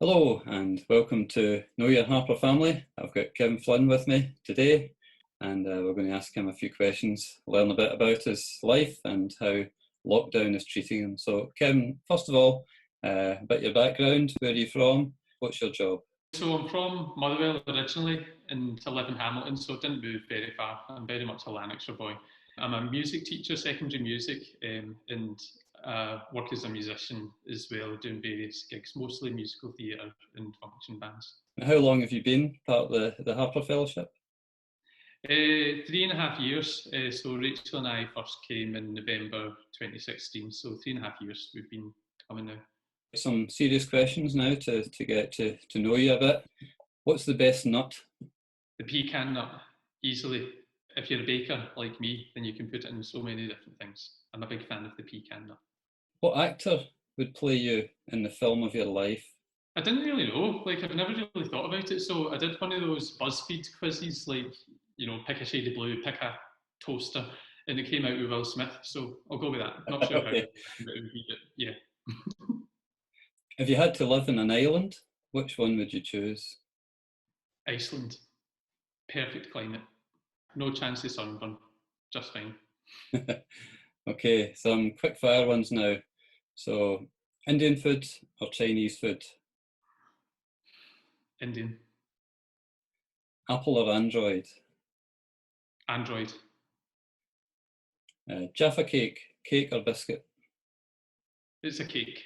Hello and welcome to Know Your Harper family. I've got Kevin Flynn with me today and we're going to ask him a few questions, learn a bit about his life and how lockdown is treating him. So Kevin, first of all, a bit of your background, where are you from, what's your job? So I'm from Motherwell originally and to live in Hamilton, so I didn't move very far. I'm very much a Lanarkshire boy. I'm a music teacher, secondary music, and work as a musician as well, doing various gigs, mostly musical theatre and function bands. How long have you been part of the Harper Fellowship? 3.5 years. So Rachel and I first came in November 2016, so 3.5 years we've been coming now. Some serious questions now to get to know you a bit. What's the best nut? The pecan nut, easily. If you're a baker like me, then you can put it in so many different things. I'm a big fan of the pecan nut. What actor would play you in the film of your life? I didn't really know. I've never really thought about it. So I did one of those BuzzFeed quizzes, pick a shade of blue, pick a toaster, and it came out with Will Smith. So I'll go with that. Not sure Okay. how, but it would be, yeah. If you had to live in an island, which one would you choose? Iceland. Perfect climate. No chance of sunburn. Just fine. Okay, some quick fire ones now. So, Indian food or Chinese food? Indian. Apple or Android? Android. Jaffa cake, cake or biscuit? It's a cake.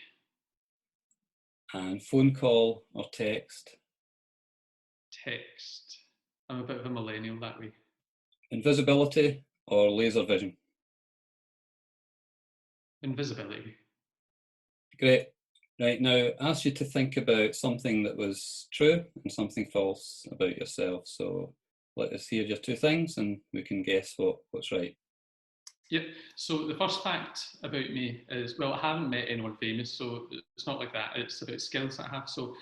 And phone call or text? Text. I'm a bit of a millennial that way. Invisibility or laser vision? Invisibility. Great. Right, now ask you to think about something that was true and something false about yourself. So let us hear your two things and we can guess what's right. Yep. So the first fact about me is, well, I haven't met anyone famous, so it's not like that. It's about skills that I have. So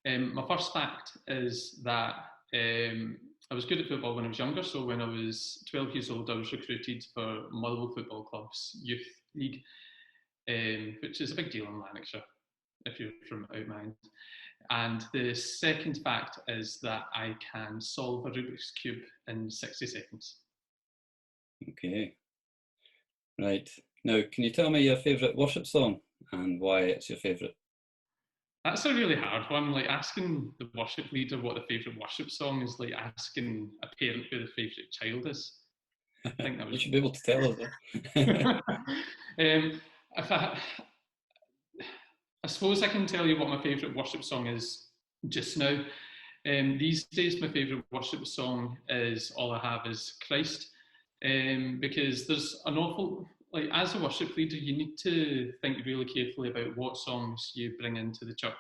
my first fact is that I was good at football when I was younger. So when I was 12 years old, I was recruited for Motherwell Football Club's youth league, which is a big deal in Lanarkshire if you're from out my end. And the second fact is that I can solve a Rubik's Cube in 60 seconds. Okay. Right. Now, can you tell me your favourite worship song and why it's your favourite? That's a really hard one. Like asking the worship leader what the favourite worship song is, like asking a parent who the favourite child is. I think that was. You should be able to tell us that. If I suppose I can tell you what my favourite worship song is just now. These days, my favourite worship song is All I Have Is Christ, because there's an awful, like as a worship leader, you need to think really carefully about what songs you bring into the church.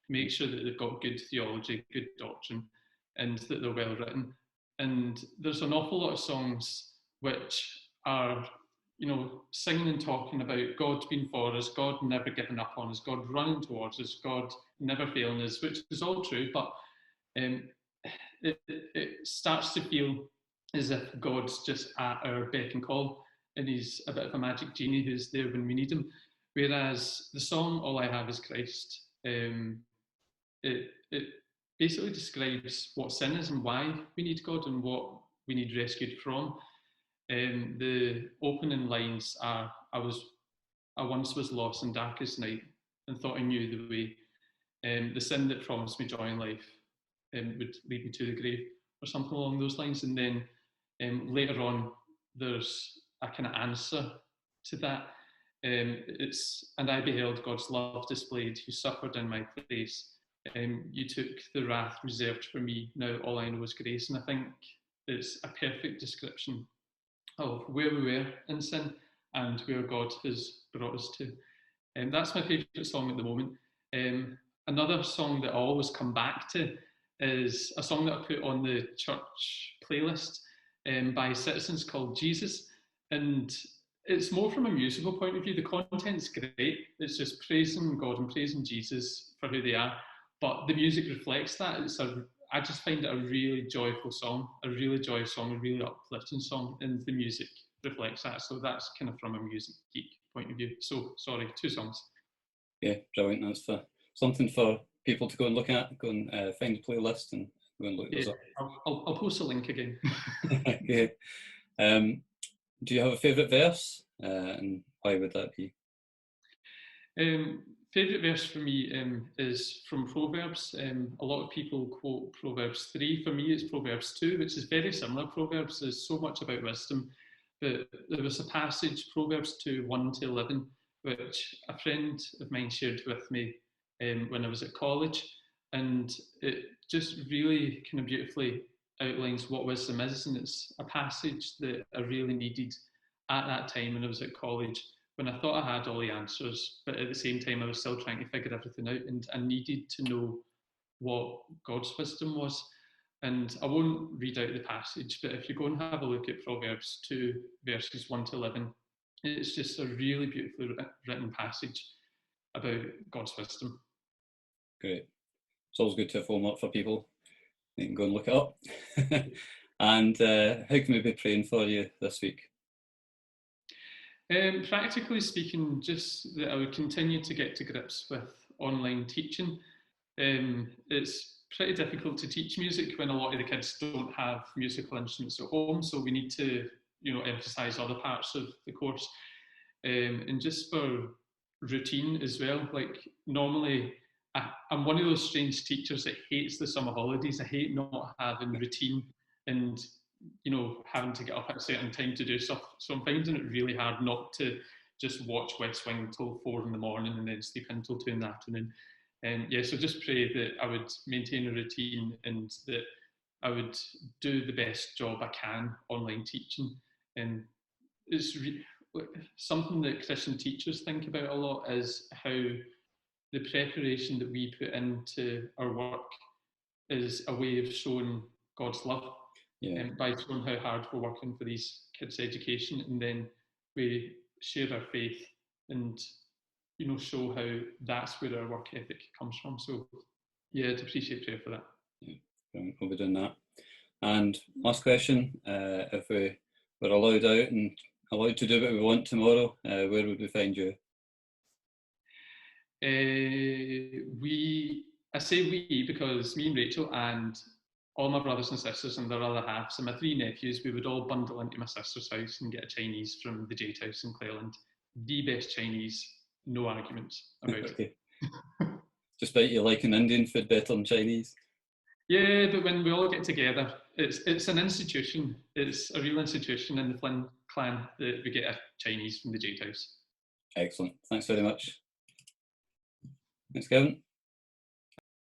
Make sure that they've got good theology, good doctrine, and that they're well written. And there's an awful lot of songs which are singing and talking about God being for us, God never giving up on us, God running towards us, God never failing us, which is all true, but it starts to feel as if God's just at our beck and call, and he's a bit of a magic genie who's there when we need him. Whereas the song All I Have Is Christ, it basically describes what sin is and why we need God and what we need rescued from. The opening lines are, I once was lost in darkest night and thought I knew the way. The sin that promised me joy in life would lead me to the grave, or something along those lines. And then later on, there's a kind of answer to that. And I beheld God's love displayed, who suffered in my place. You took the wrath reserved for me. Now all I know is grace. And I think it's a perfect description of where we were in sin and where God has brought us to. And that's my favourite song at the moment. Another song that I always come back to is a song that I put on the church playlist by Citizens called Jesus. And it's more from a musical point of view. The content's great. It's just praising God and praising Jesus for who they are. But the music reflects that. I just find it a really joyful song, a really joyous song, a really uplifting song, and the music reflects that. So that's kind of from a music geek point of view. So, sorry, two songs. Yeah, brilliant. That's something for people to go and look at? Go and find the playlist and go and look those up. I'll post a link again. Okay. Do you have a favourite verse, and why would that be? Favourite verse for me is from Proverbs. A lot of people quote Proverbs 3. For me, it's Proverbs 2, which is very similar. Proverbs is so much about wisdom, but there was a passage, Proverbs 2, 1 to 11, which a friend of mine shared with me when I was at college, and it just really kind of beautifully outlines what wisdom is, and it's a passage that I really needed at that time when I was at college, when I thought I had all the answers, but at the same time I was still trying to figure everything out, and I needed to know what God's wisdom was. And I won't read out the passage, but if you go and have a look at Proverbs 2, verses 1 to 11, it's just a really beautifully written passage about God's wisdom. Great. It's always good to have homework for people. You can go and look it up. And how can we be praying for you this week? Practically speaking, just that I would continue to get to grips with online teaching. It's pretty difficult to teach music when a lot of the kids don't have musical instruments at home, so we need to, emphasise other parts of the course. And just for routine as well, like normally I'm one of those strange teachers that hates the summer holidays. I hate not having routine and having to get up at a certain time to do stuff. So I'm finding it really hard not to just watch Wed Swing until 4 in the morning and then sleep until 2 in the afternoon. So just pray that I would maintain a routine and that I would do the best job I can online teaching. And it's something that Christian teachers think about a lot is how the preparation that we put into our work is a way of showing God's love. By showing how hard we're working for these kids' education, and then we share our faith and show how that's where our work ethic comes from. So I'd appreciate prayer for that. We'll be doing that. And last question, if we were allowed out and allowed to do what we want tomorrow, where would we find you? I say we because me and Rachel and all my brothers and sisters and their other halves and my 3 nephews, we would all bundle into my sister's house and get a Chinese from the Jade House in Cleland. The best Chinese, no arguments about it. Despite you liking Indian food better than Chinese? Yeah, but when we all get together, it's an institution. It's a real institution in the Flynn clan that we get a Chinese from the Jade House. Excellent. Thanks very much. Thanks, Kevin.